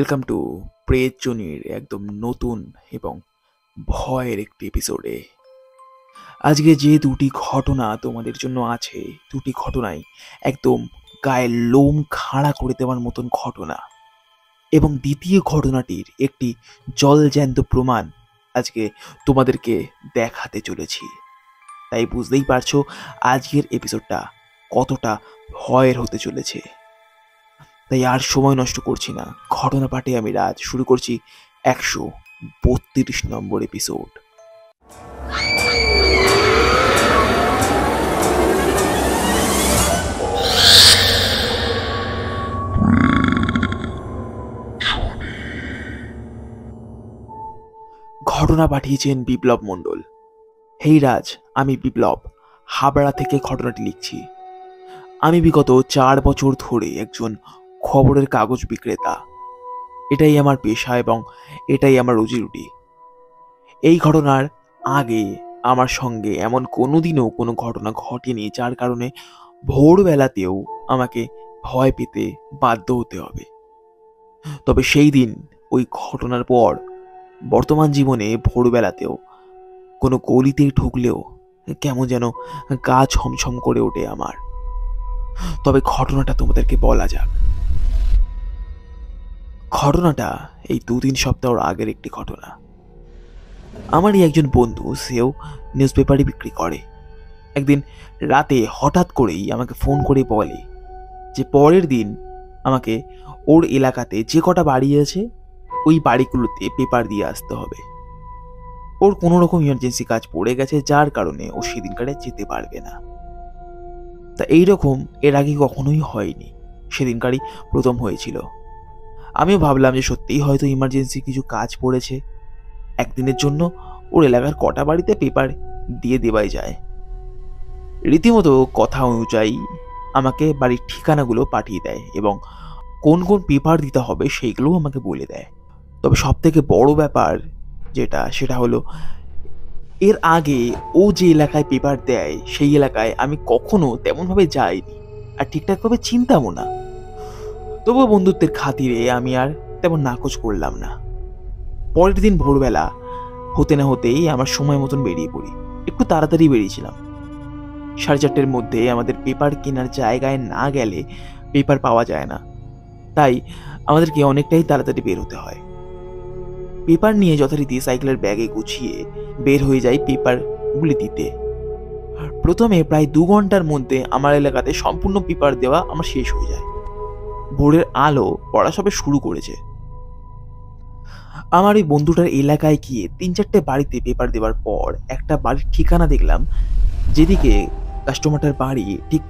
Welcome to প্রেত জনির একদম নতুন এবং ভয়ের একটি এপিসোডে। আজকে যে দুটি ঘটনা তোমাদের জন্য আছে, দুটি ঘটনাই একদম গায়ের লোম খাড়া করে দেওয়ার মতন ঘটনা, এবং দ্বিতীয় ঘটনাটির একটি জলজ্যান্ত প্রমাণ আজকে তোমাদেরকে দেখাতে চলেছি। তাই বুঝতেই পারছো আজকের এপিসোডটা কতটা ভয়ের হতে চলেছে। তাই আর সময় নষ্ট করছি না, ঘটনা পাঠে আমি রাজ শুরু করছি 132 নম্বর এপিসোড। ঘটনা পাঠিয়েছেন বিপ্লব মণ্ডল। হেই রাজ, আমি বিপ্লব, হাবড়া থেকে ঘটনাটি লিখছি। আমি বিগত 4 বছর ধরে একজন খবরের কাগজ বিক্রেতা। এটাই আমার পেশা এবং এটাই আমার রুজিরুটি। এই ঘটনার আগে আমার সঙ্গে এমন কোনোদিনও কোনো ঘটনা ঘটেনি যার কারণে ভোরবেলাতেও আমাকে ভয় পেতে বাধ্য হতে হবে। তবে সেই দিন ওই ঘটনার পর বর্তমান জীবনে ভোরবেলাতেও কোনো গলিতে ঢুকলেও কেমন যেন গা ছমছম করে ওঠে আমার। তবে ঘটনাটা তোমাদেরকে বলা যাক। ঘটনাটা এই 2-3 সপ্তাহ আগের একটি ঘটনা। আমারই একজন বন্ধু, সেও নিউজ পেপারই বিক্রি করে। একদিন রাতে হঠাৎ করেই আমাকে ফোন করে বলে যে পরের দিন আমাকে ওর এলাকাতে যে কটা বাড়ি আছে ওই বাড়িগুলোতে পেপার দিয়ে আসতে হবে। ওর কোনো রকম ইমার্জেন্সি কাজ পড়ে গেছে, যার কারণে ও সেদিনকারে যেতে পারবে না। তা এইরকম এর আগে কখনোই হয়নি, সেদিনকারই প্রথম হয়েছিল। আমিও ভাবলাম যে সত্যিই হয়তো ইমার্জেন্সি কিছু কাজ পড়েছে, একদিনের জন্য ওর এলাকার কটা বাড়িতে পেপার দিয়ে দেওয়াই যায়। রীতিমতো কথা অনুযায়ী আমাকে বাড়ির ঠিকানাগুলো পাঠিয়ে দেয় এবং কোন কোন পেপার দিতে হবে সেইগুলোও আমাকে বলে দেয়। তবে সব থেকে বড় ব্যাপার সেটা হলো, এর আগে ও যে এলাকায় পেপার দেয় সেই এলাকায় আমি কখনো তেমনভাবে যাইনি আর ঠিকঠাকভাবে চিনতামও না। তবুও বন্ধুত্বের খাতিরে আমি আর তেমন নাকচ করলাম না। পরের দিন ভোরবেলা হতে না হতেই আমার সময় মতন বেরিয়ে পড়ি। একটু তাড়াতাড়ি বেরিয়েছিলাম। 4:30-এর মধ্যে আমাদের পেপার কেনার জায়গায় না গেলে পেপার পাওয়া যায় না, তাই আমাদেরকে অনেকটাই তাড়াতাড়ি বের হতে হয়। পেপার নিয়ে যথারীতি সাইকেলের ব্যাগে গুছিয়ে বের হয়ে যাই পেপারগুলি দিতে। প্রথমে প্রায় 2 ঘন্টার মধ্যে আমার এলাকাতে সম্পূর্ণ পেপার দেওয়া আমার শেষ হয়ে যায়। ভোরের আলো পড়া সবে শুরু করেছে। আমার ওই বন্ধুটার এলাকায় গিয়ে 3-4টে বাড়িতে পেপার দেওয়ার পর একটা বাড়ির ঠিকানা দেখলাম, যেদিকে কাস্টমারটার বাড়ি ঠিক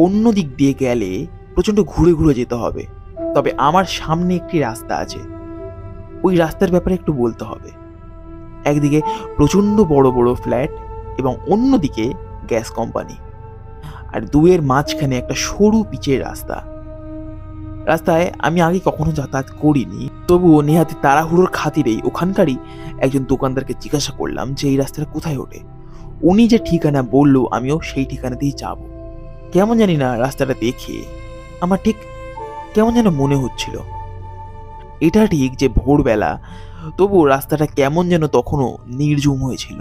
অন্য দিক দিয়ে গেলে প্রচণ্ড ঘুরে ঘুরে যেতে হবে। তবে আমার সামনে একটি রাস্তা আছে, ওই রাস্তার ব্যাপারে একটু বলতে হবে। একদিকে প্রচণ্ড বড় বড় ফ্ল্যাট এবং অন্যদিকে গ্যাস কোম্পানি, আর দুয়ের মাঝখানে একটা সরু পিচের রাস্তা। রাস্তায় আমি আগে কখনো যাতায়াত করিনি, তবুও নেহাতি তাড়াহুড়োর খাতিরেই ওখানকারই একজন দোকানদারকে জিজ্ঞাসা করলাম যে এই রাস্তাটা কোথায় ওঠে। উনি যে ঠিকানা বললো আমিও সেই ঠিকানাতেই যাব। কেমন জানি না, রাস্তাটা দেখে আমার ঠিক কেমন যেন মনে হচ্ছিল। এটা ঠিক যে ভোরবেলা, তবুও রাস্তাটা কেমন যেন তখনও নির্জুম হয়েছিল।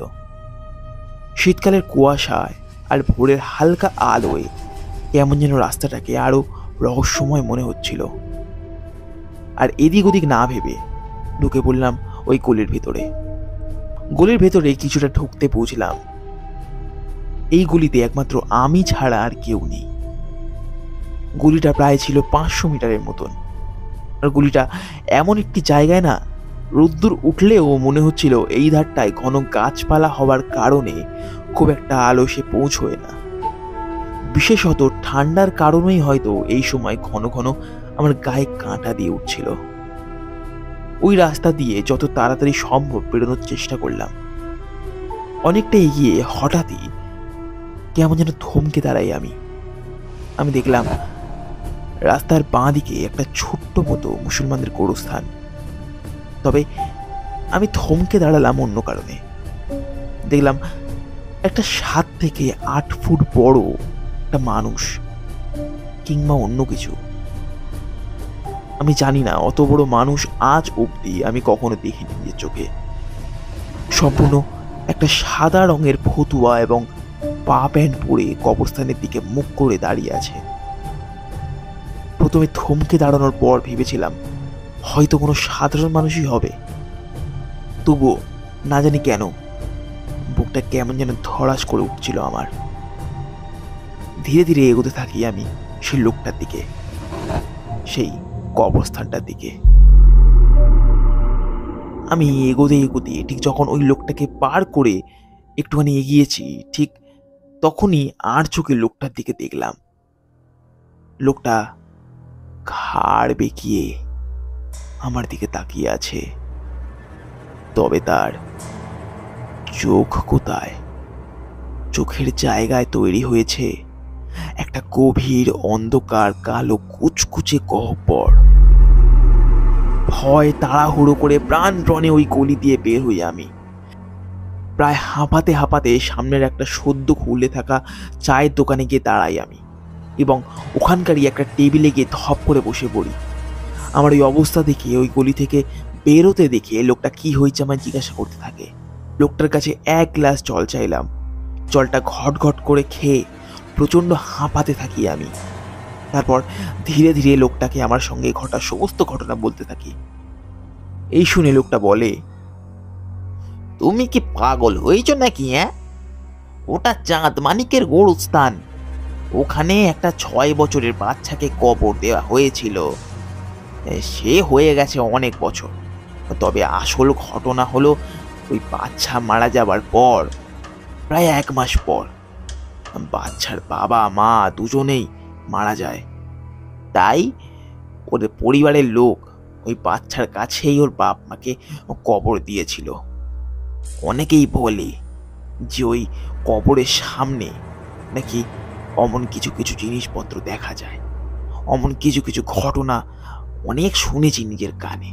শীতকালের কুয়াশায় আর ভোরের হালকা আলোয় কেমন যেন রাস্তাটাকে আরো রহস্যময় মনে হচ্ছিল। আর এদিক ওদিক না ভেবে ঢুকে পড়লাম ওই গলির ভেতরে। গলির ভেতরে কিছুটা ঢুকতে বুঝলাম এই গলিতে একমাত্র আমি ছাড়া আর কেউ নেই। গলিটা প্রায় ছিল 500 মিটারের মতন। আর গলিটা এমন একটি জায়গায় না, রোদ্দুর উঠলেও মনে হচ্ছিল এই ধারটায় ঘন গাছপালা হওয়ার কারণে খুব একটা আলো সে পৌঁছয় না। বিশেষত ঠান্ডার কারণেই হয়তো এই সময় ঘন ঘন আমার গায়ে কাঁটা দিয়ে উঠছিল। ওই রাস্তা দিয়ে যত তাড়াতাড়ি সম্ভব বেরোনোর চেষ্টা করলাম। অনেকটা এগিয়ে হঠাৎই কেমন যেন থমকে দাঁড়াই আমি দেখলাম রাস্তার বাঁ দিকে একটা ছোট্ট মতো মুসলমানদের গোরস্থান। তবে আমি থমকে দাঁড়ালাম অন্য কারণে। দেখলাম একটা 7 থেকে 8 ফুট বড় একটা মানুষ কিংবা অন্য কিছু আমি জানি না অত বড় মানুষ আজ অবধি আমি কখনো দেখিনি নিজের চোখে। সম্পূর্ণ একটা সাদা রঙের ফতুয়া এবং পা প্যান্ট পরে কবরস্থানের দিকে মুখ করে দাঁড়িয়ে আছে। প্রথমে থমকে দাঁড়ানোর পর ভেবেছিলাম হয়তো কোনো সাধারণ মানুষই হবে, তবুও না জানি কেন বুকটা কেমন যেন ধড়াস করে উঠছিল আমার। ধীরে ধীরে এগোতে থাকি আমি সেই লোকটার দিকে, সেই কবরস্থানটার দিকে। আমি এগোতে এগোতে ঠিক যখন ওই লোকটাকে পার করে একটুখানি এগিয়েছি, ঠিক তখনই আর চোখে লোকটার দিকে দেখলাম। লোকটা ঘাড় বেঁকিয়ে আমার দিকে তাকিয়ে আছে, তবে তার চোখ কোথায়? চোখের জায়গায় তৈরি হয়েছে একটা গভীর অন্ধকার কালো কুচকুচে গহ্বর। ভয় তাড়াহুড়ো করে প্রাণপণে ওই গলি দিয়ে বের হই আমি। প্রায় হাঁপাতে হাঁপাতে সামনের একটা সদ্য খুলে থাকা চায়ের দোকানে গিয়ে দাঁড়াই আমি, এবং ওখানকারই একটা টেবিলে গিয়ে ধপ করে বসে পড়ি। আমার ওই অবস্থা দেখে ওই গলি থেকে বেরোতে দেখে লোকটা কি হয়েছে আমায় জিজ্ঞাসা করতে থাকে। লোকটার কাছে এক গ্লাস জল চাইলাম। জলটা ঘট ঘট করে খেয়ে প্রচণ্ড হাঁপাতে থাকি আমি। তারপর ধীরে ধীরে লোকটাকে আমার সঙ্গে ঘটা সমস্ত ঘটনা বলতে থাকি। এই শুনে লোকটা বলে, তুমি কি পাগল হয়েছ নাকি? ওটা চাঁদ মানিকের গোরস্থান। ওখানে একটা 6 বছরের বাচ্চাকে কবর দেওয়া হয়েছিল। সে হয়ে গেছে অনেক বছর। তবে আসল ঘটনা হলো ওই বাচ্চা মারা যাবার পর প্রায় 1 মাস পর বাচ্চার বাবা মা দুজনেই মারা যায়। তাই ওদের পরিবারের লোক ওই বাচ্চার কাছেই ওর বাপ মাকে কবর দিয়েছিল। অনেকেই বলে যে ওই কবরের সামনে নাকি অমন কিছু কিছু জিনিসপত্র দেখা যায়, অমন কিছু কিছু ঘটনা অনেক শুনেছি নিজের কানে।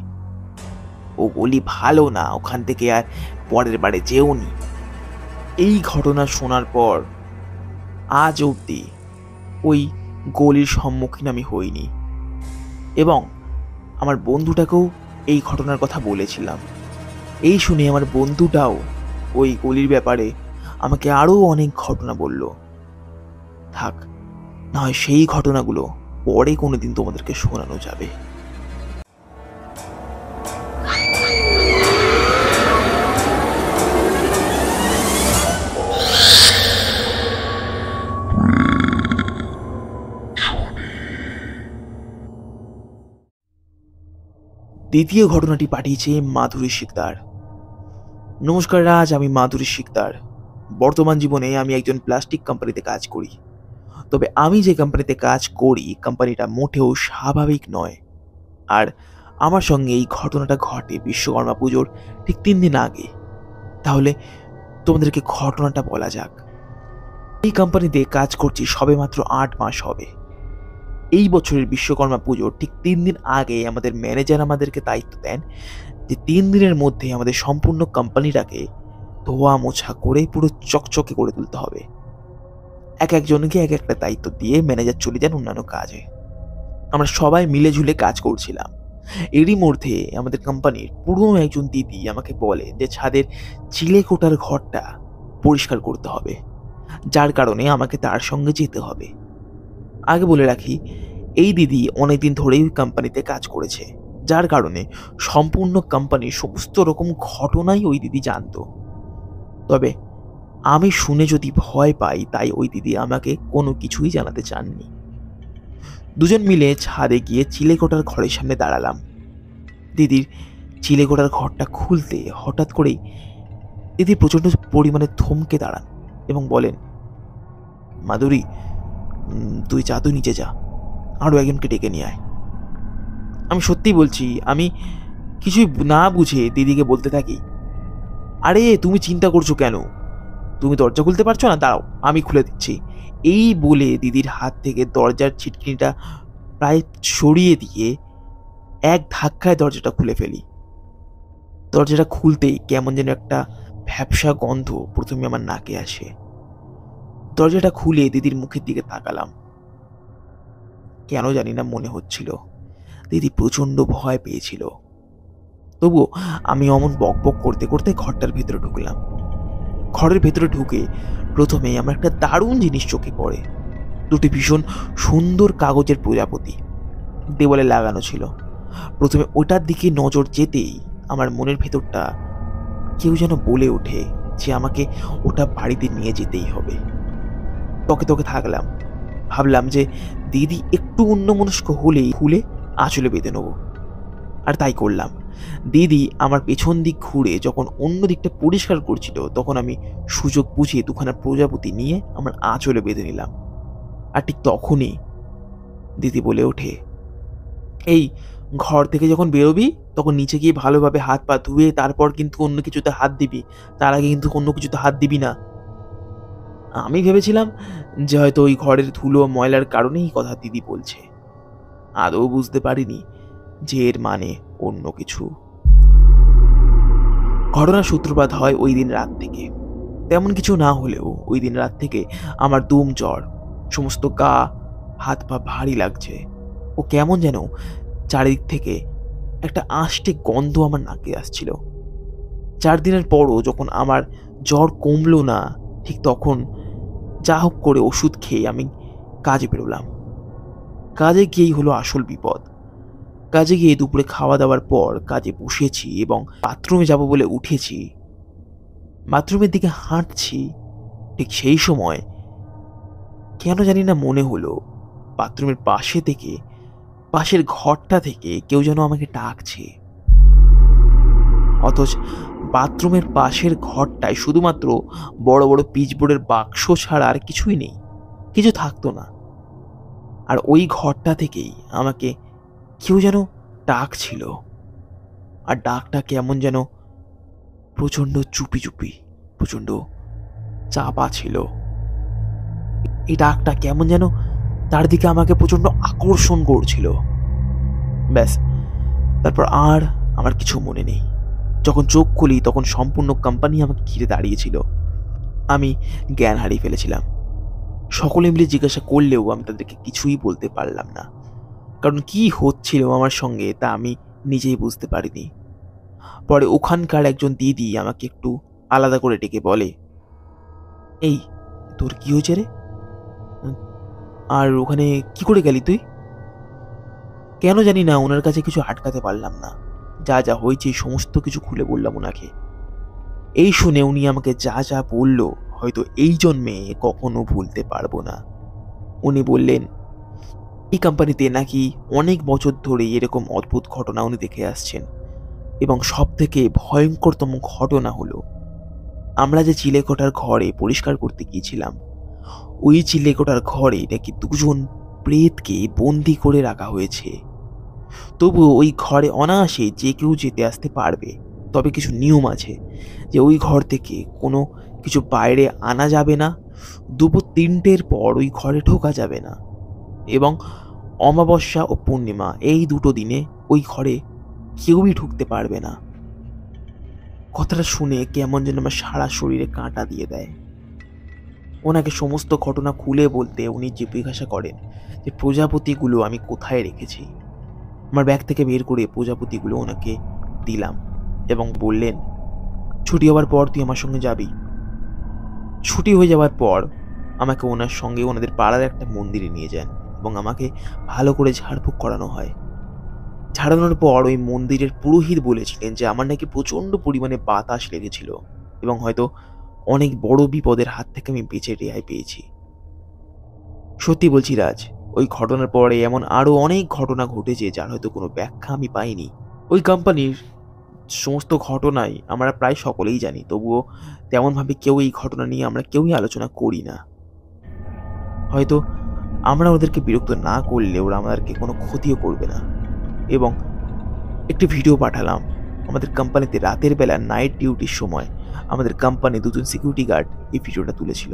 ও গলি ভালো না, ওখান থেকে আর পরের বারে যেওনি। এই ঘটনা শোনার পর আজ অবধি ওই গলির সম্মুখীন আমি হইনি, এবং আমার বন্ধুটাকেও এই ঘটনার কথা বলেছিলাম। এই শুনে আমার বন্ধুটাও ওই গলির ব্যাপারে আমাকে আরও অনেক ঘটনা বলল। থাক, না হয় সেই ঘটনাগুলো পরে কোনোদিন তোমাদেরকে শোনানো যাবে। দ্বিতীয় ঘটনাটি পাঠিয়েছে মাধুরী শিকদার। নমস্কার রাজ, আমি মাধুরী শিকদার। বর্তমান জীবনে আমি একজন প্লাস্টিক কোম্পানিতে কাজ করি। তবে আমি যে কোম্পানিতে কাজ করি কোম্পানিটা মোটেও স্বাভাবিক নয়। আর আমার সঙ্গে এই ঘটনাটা ঘটে বিশ্বকর্মা পুজোর ঠিক 3 দিন আগে। তাহলে তোমাদেরকে ঘটনাটা বলা যাক। এই কোম্পানিতে কাজ করছি সবে মাত্র 8 মাস হবে। এই বছরের বিশ্বকর্মা পুজোর ঠিক 3 দিন আগে আমাদের ম্যানেজার আমাদেরকে দায়িত্ব দেন যে 3 দিনের মধ্যে আমাদের সম্পূর্ণ কোম্পানিটাকে ধোয়া মোছা করে পুরো চকচকে করে তুলতে হবে। এক একজনকে এক একটা দায়িত্ব দিয়ে ম্যানেজার চলে যান অন্যান্য কাজে। আমরা সবাই মিলে ঝুলে কাজ করছিলাম। এরই মধ্যে আমাদের কোম্পানির পুরনো একজন দিদি আমাকে বলে যে ছাদের চিলেকোঠার ঘরটা পরিষ্কার করতে হবে, যার কারণে আমাকে তার সঙ্গে যেতে হবে। আগে বলে রাখি, এই দিদি অনেকদিন ধরেই কোম্পানিতে কাজ করেছে, যার কারণে সম্পূর্ণ কোম্পানির সমস্ত রকম ঘটনাই ওই দিদি জানতো। তবে আমি শুনে যদি ভয় পাই, তাই ওই দিদি আমাকে কোনো কিছুই জানাতে চাননি। দুজন মিলে ছাদে গিয়ে চিলেকোঠার ঘরের সামনে দাঁড়ালাম। দিদির চিলেকোঠার ঘরটা খুলতে হঠাৎ করেই দিদি প্রচণ্ড পরিমাণে থমকে দাঁড়ান এবং বলেন, মাধুরী, তুই নিচে যা, আরও একজনকে ডেকে নিয়ে আয়। আমি সত্যি বলছি, আমি কিছুই না বুঝে দিদিকে বলতে থাকি, আরে তুমি চিন্তা করছো কেন? তুমি দরজা খুলতে পারছো না? দাঁড়াও, আমি খুলে দিচ্ছি। এই বলে দিদির হাত থেকে দরজার ছিটকিনিটা প্রায় সরিয়ে দিয়ে এক ধাক্কায় দরজাটা খুলে ফেলি। দরজাটা খুলতেই কেমন যেন একটা ভ্যাপসা গন্ধ প্রথমে আমার নাকে আসে। দরজাটা খুলে দিদির মুখের দিকে তাকালাম। কেন জানি না মনে হচ্ছিল দিদি প্রচণ্ড ভয় পেয়েছিল। তবুও আমি অমন বকবক করতে করতে ঘরটার ভেতরে ঢুকলাম। ঘরের ভেতরে ঢুকে প্রথমেই আমার একটা দারুণ জিনিস চোখে পড়ে। দুটি ভীষণ সুন্দর কাগজের প্রজাপতি দেওয়ালে লাগানো ছিল। প্রথমে ওটার দিকে নজর যেতেই আমার মনের ভেতরটা কেউ যেন বলে ওঠে যে আমাকে ওটা বাড়িতে নিয়ে যেতেই হবে। তকে তকে থাকলাম, ভাবলাম যে দিদি একটু অন্যমনস্ক হলেই খুলে আঁচলে বেঁধে নেব। আর তাই করলাম। দিদি আমার পেছন দিক ঘুরে যখন অন্য দিকটা পরিষ্কার করছিল, তখন আমি সুযোগ বুঝে দুখানা প্রজাপতি নিয়ে আমার আঁচলে বেঁধে নিলাম। আর ঠিক তখনই দিদি বলে ওঠে, এই ঘর থেকে যখন বেরোবি তখন নিচে গিয়ে ভালোভাবে হাত পা ধুয়ে তারপর কিন্তু অন্য কিছুতে হাত দিবি, তার আগে কিন্তু অন্য কিছুতে হাত দিবি না। আমি ভেবেছিলাম যে হয়তো ওই ঘরের ধুলো ময়লার কারণেই কথা দিদি বলছে। আদৌ বুঝতে পারিনি যে এর মানে অন্য কিছু। ঘটনার সূত্রপাত হয় ওই দিন রাত থেকে। তেমন কিছু না হলেও ওই দিন রাত থেকে আমার দুম জ্বর, সমস্ত গা হাত পা ভারী লাগছে, ও কেমন যেন চারিদিক থেকে একটা আষ্টে গন্ধ আমার নাকে আসছিল। 4 দিনের পরও যখন আমার জ্বর কমলো না, ঠিক তখন যা হোক করে ওষুধ খেয়ে আমি কাজে বেরোলাম। কাজে গিয়েই হলো আসল বিপদ। কাজে গিয়ে দুপুরে খাওয়া দাওয়ার পর কাজে বসেছি এবং বাথরুমে যাব বলে উঠেছি। বাথরুমের দিকে হাঁটছি, ঠিক সেই সময় কেন জানি না মনে হলো বাথরুমের পাশে থেকে, পাশের ঘরটা থেকে কেউ যেন আমাকে ডাকছে। অথচ বাথরুমের পাশের ঘরটায় শুধুমাত্র বড় বড় পিচবোর্ডের বাক্স ছাড়া আর কিছুই নেই, কিছু থাকতো না। আর ওই ঘরটা থেকেই আমাকে কেউ যেন ডাকছিল। আর ডাকটা কেমন যেন প্রচণ্ড চুপি চুপি, প্রচণ্ড চাপা ছিল। এই ডাকটা কেমন যেন তার দিকে আমাকে প্রচণ্ড আকর্ষণ করছিল। ব্যাস, তারপর আর আমার কিছু মনে নেই। যখন চোখ খুলি তখন সম্পূর্ণ কোম্পানি আমাকে ঘিরে দাঁড়িয়েছিল। আমি জ্ঞান হারিয়ে ফেলেছিলাম। সকলে মিলে জিজ্ঞাসা করলেও আমি তাদেরকে কিছুই বলতে পারলাম না, কারণ কি হচ্ছিল আমার সঙ্গে তা আমি নিজেই বুঝতে পারিনি। পরে ওখানকার একজন দিদি আমাকে একটু আলাদা করে ডেকে বলে, এই তোর কি হয়েছে রে? আর ওখানে কি করে গেলি তুই? কেন জানি না ওনার কাছে কিছু আটকাতে পারলাম না। যা যা হয়েছে সমস্ত কিছু খুলে বললাম ওনাকে। এই শুনে উনি আমাকে যা যা বলল হয়তো এই জন্মে কখনো ভুলতে পারবো না। উনি বললেন, এই কোম্পানিতে নাকি অনেক বছর ধরে এরকম অদ্ভুত ঘটনা উনি দেখে আসছেন, এবং সব থেকে ভয়ঙ্করতম ঘটনা হলো আমরা যে চিলেকোঠার ঘরে পরিষ্কার করতে গিয়েছিলাম, ওই চিলেকোঠার ঘরে নাকি 2 জন প্রেতকে বন্দি করে রাখা হয়েছে। তবুও ওই ঘরে অনায়াসে যে কেউ যেতে আসতে পারবে, তবে কিছু নিয়ম আছে যে ওই ঘর থেকে কোনো কিছু বাইরে আনা যাবে না, দুপুর 3টের পর ওই ঘরে ঢোকা যাবে না, এবং অমাবস্যা ও পূর্ণিমা এই 2টো দিনে ওই ঘরে কেউই ঢুকতে পারবে না। কথাটা শুনে কেমন যেন আমার সারা শরীরে কাঁটা দিয়ে দেয়। ওনাকে সমস্ত ঘটনা খুলে বলতে উনি জিজ্ঞাসা করেন যে প্রজাপতিগুলো আমি কোথায় রেখেছি। আমার ব্যাগ থেকে বের করে প্রজাপতিগুলো ওনাকে দিলাম এবং বললেন, ছুটি হওয়ার পর তুই আমার সঙ্গে যাবি। ছুটি হয়ে যাওয়ার পর আমাকে ওনার সঙ্গে ওনাদের পাড়ার একটা মন্দিরে নিয়ে যান এবং আমাকে ভালো করে ঝাড়ফুঁক করানো হয়। ঝাড়ানোর পর ওই মন্দিরের পুরোহিত বলেছিলেন যে আমার নাকি প্রচণ্ড পরিমাণে বাতাস লেগেছিল এবং হয়তো অনেক বড় বিপদের হাত থেকে আমি বেঁচে রেহাই পেয়েছি। সত্যি বলছি রাজ, ওই ঘটনার পরে এমন আরও অনেক ঘটনা ঘটেছে যার হয়তো কোনো ব্যাখ্যা আমি পাইনি। ওই কোম্পানির সমস্ত ঘটনাই আমরা প্রায় সকলেই জানি, তবুও তেমনভাবে কেউ এই ঘটনা নিয়ে আমরা কেউই আলোচনা করি না। হয়তো আমরা ওদেরকে বিরক্ত না করলে ওরা আমাদেরকে কোনো ক্ষতিও করবে না। এবং একটি ভিডিও পাঠালাম। আমাদের কোম্পানিতে রাতের বেলা নাইট ডিউটির সময় আমাদের কোম্পানি 2 জন সিকিউরিটি গার্ড এই ভিডিওটা তুলেছিল।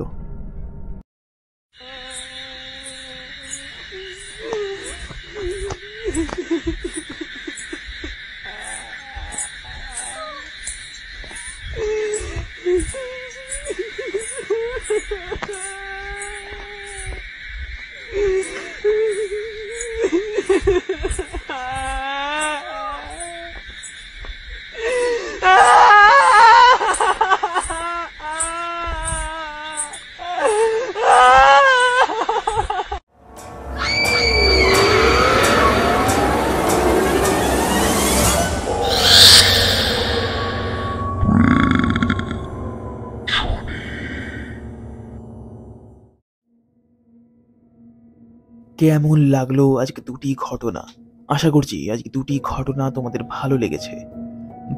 কেমন লাগলো আজকে দুটি ঘটনা? আশা করছি আজকে দুটি ঘটনা তোমাদের ভালো লেগেছে।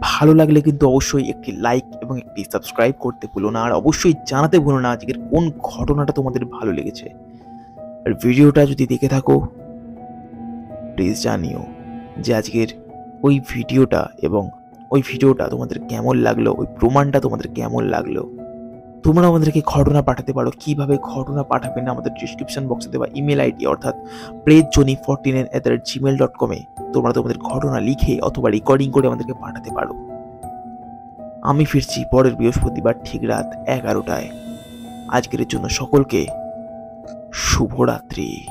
ভালো লাগলে কিন্তু অবশ্যই একটি লাইক এবং একটি সাবস্ক্রাইব করতে ভুলো না, আর অবশ্যই জানাতে ভুলো না আজকের কোন ঘটনাটা তোমাদের ভালো লেগেছে। আর ভিডিওটা যদি দেখে থাকো প্লিজ জানিও যে আজকের ওই ভিডিওটা তোমাদের কেমন লাগলো, ওই প্রমাণটা তোমাদের কেমন লাগলো। তোমরা আমাদেরকে ঘটনা পাঠাতে পারো। কিভাবে ঘটনা পাঠাবে না, আমাদের ডিসক্রিপশন বক্সে দেওয়া ইমেল আইডি অর্থাৎ prejoni49@gmail.com এ তোমরা তোমাদের ঘটনা লিখে অথবা রেকর্ডিং করে আমাদেরকে পাঠাতে পারো। আমি ফিরছি পরের বৃহস্পতিবার ঠিক রাত 11টায়। আজকের জন্য সকলকে শুভরাত্রি।